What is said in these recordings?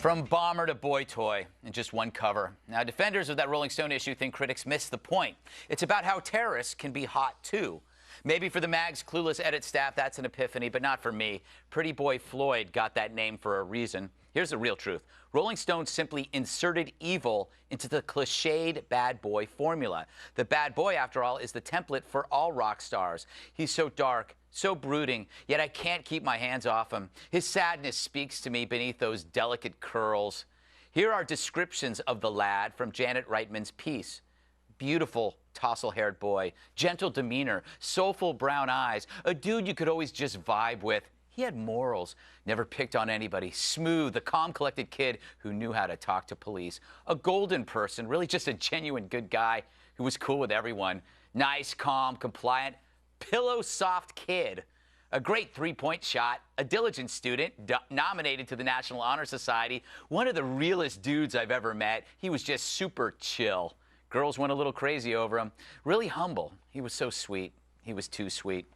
From bomber to boy toy in just one cover. Now, defenders of that Rolling Stone issue think critics missed the point. It's about how terrorists can be hot, too. Maybe for the mag's clueless edit staff, that's an epiphany, but not for me. Pretty Boy Floyd got that name for a reason. Here's the real truth. Rolling Stone simply inserted evil into the cliched bad boy formula. The bad boy, after all, is the template for all rock stars. He's so dark, so brooding, yet I can't keep my hands off him. His sadness speaks to me beneath those delicate curls. Here are descriptions of the lad from Janet Reitman's piece. Beautiful, tousle-haired boy, gentle demeanor, soulful brown eyes, a dude you could always just vibe with. He had morals, never picked on anybody, smooth, a calm, collected kid who knew how to talk to police. A golden person, really just a genuine good guy who was cool with everyone. Nice, calm, compliant, pillow-soft kid. A great three-point shot, a diligent student, nominated to the National Honor Society, one of the realest dudes I've ever met. He was just super chill. Girls went a little crazy over him. Really humble. He was so sweet. He was too sweet.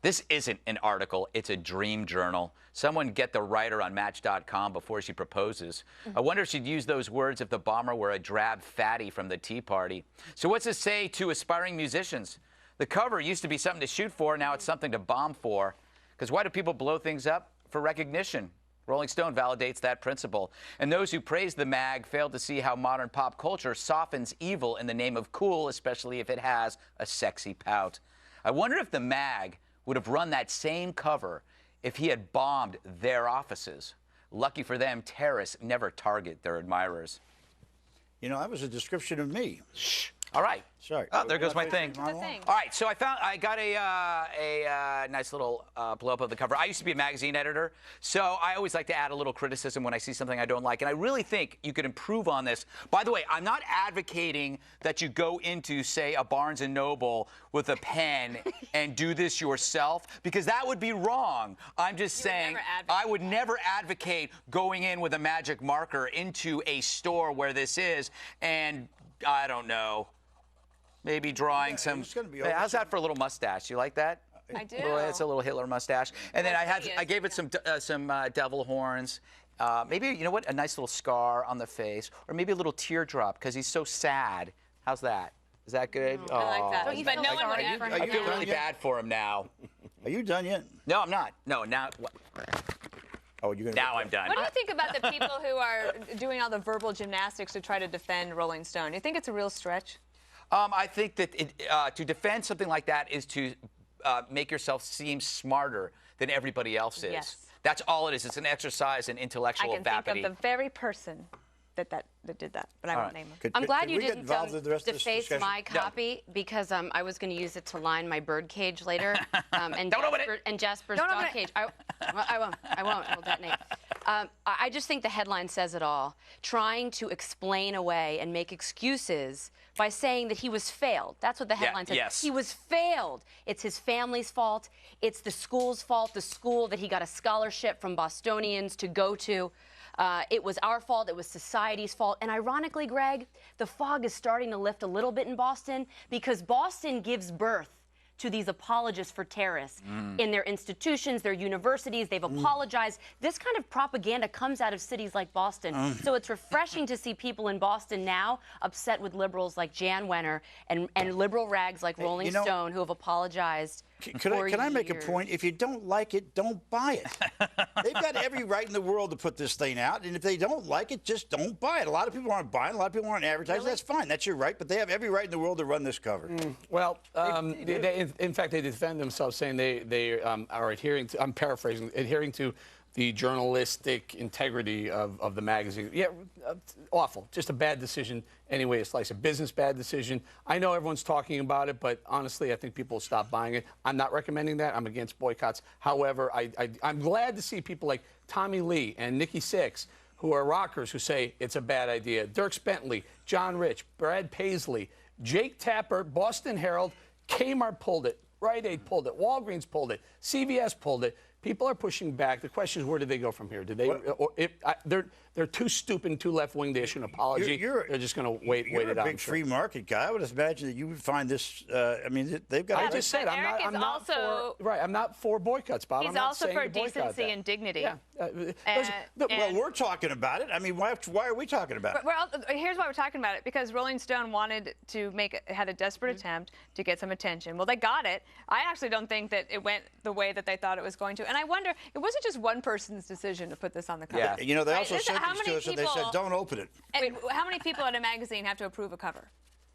This isn't an article, it's a dream journal. Someone get the writer on Match.com before she proposes. I wonder if she'd use those words if the bomber were a drab fatty from the Tea Party. So what's this say to aspiring musicians? The cover used to be something to shoot for, now it's something to bomb for. Because why do people blow things up? For recognition. Rolling Stone validates that principle. And those who praise the mag fail to see how modern pop culture softens evil in the name of cool, especially if it has a sexy pout. I wonder if the mag would have run that same cover if he had bombed their offices. Lucky for them, terrorists never target their admirers. You know, that was a description of me. Shh. All right. Sorry. Oh, there goes my thing. The thing. All right, so I got a nice little blow-up of the cover. I used to be a magazine editor, so I always like to add a little criticism when I see something I don't like, and I really think you could improve on this. By the way, I'm not advocating that you go into, say, a Barnes & Noble with a pen and do this yourself, because that would be wrong. I'm just saying I would never advocate going in with a magic marker into a store where this is and, I don't know, maybe drawing some. Hey, how's that for a little mustache? You like that? I do. It's a little Hitler mustache. And then I gave it some devil horns. Maybe, you know what, a nice little scar on the face, or maybe a little teardrop because he's so sad. How's that? Is that good? I like that. Don't you but no one would ever. I feel really bad for him now. Are you done yet? No, I'm not. No, now. Oh, you're gonna. Now I'm done. What do you think about the people who are doing all the verbal gymnastics to try to defend Rolling Stone? Do you think it's a real stretch? I think that to defend something like that is to make yourself seem smarter than everybody else is. Yes. That's all it is. It's an exercise in intellectual vapidity. I can think of the very person that did that, but I won't name him. I'm glad you didn't deface my copy because I was going to use it to line my bird cage later. And Jasper's dog cage. I won't. I will detonate. I just think the headline says it all. Trying to explain away and make excuses by saying that he was failed. That's what the headline says. Yes. He was failed. It's his family's fault. It's the school's fault, the school that he got a scholarship from Bostonians to go to. It was our fault. It was society's fault. And ironically, Greg, the fog is starting to lift a little bit in Boston because Boston gives birth to these apologists for terrorists in their institutions, their universities. They've apologized. This kind of propaganda comes out of cities like Boston. So it's refreshing to see people in Boston now upset with liberals like Jan Wenner and liberal rags like Rolling Stone who have apologized. Can I make a point? If you don't like it, don't buy it. They've got every right in the world to put this thing out, and if they don't like it, just don't buy it. A lot of people aren't buying, a lot of people aren't advertising. Really? That's fine. That's your right, but they have every right in the world to run this cover. Well, in fact, they defend themselves saying they are adhering to, I'm paraphrasing, adhering to the journalistic integrity of the magazine. Yeah, awful. Just a bad decision anyway. It's like a business bad decision. I know everyone's talking about it, but honestly, I think people will stop buying it. I'm not recommending that. I'm against boycotts. However, I'm glad to see people like Tommy Lee and Nikki Sixx, who are rockers, who say it's a bad idea. Dierks Bentley, John Rich, Brad Paisley, Jake Tapper, Boston Herald, Kmart pulled it, Rite Aid pulled it, Walgreens pulled it, CVS pulled it. People are pushing back. The question is, where do they go from here? Do they? Or if they're too stupid and too left-wing to issue an apology. They're just going to wait it out. You're a big free market guy. I would imagine that you would find this. I mean, they've got. I just said I'm not for. Right, I'm not for boycotts, Bob. He's I'm not also saying for to boycott decency that. and dignity. Yeah. Well, we're talking about it. I mean, why are we talking about it? Well, here's why we're talking about it, because Rolling Stone wanted to had a desperate attempt to get some attention. Well, they got it. I actually don't think that it went the way that they thought it was going to. And I wonder, it wasn't just one person's decision to put this on the cover. Yeah. You know, they Right? also sent these to us and they said, don't open it. And how many people at a magazine have to approve a cover?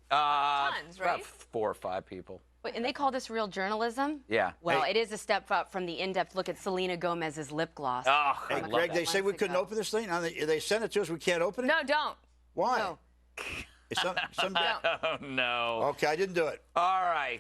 Tons, right? About 4 or 5 people. Wait, and they call this real journalism? Yeah. Well, it is a step up from the in-depth look at Selena Gomez's lip gloss. Oh, Hey, Greg, they say we couldn't open this thing. Now they sent it to us. We can't open it. No, don't. Why? No. It's some Oh, no. Okay, I didn't do it. All right.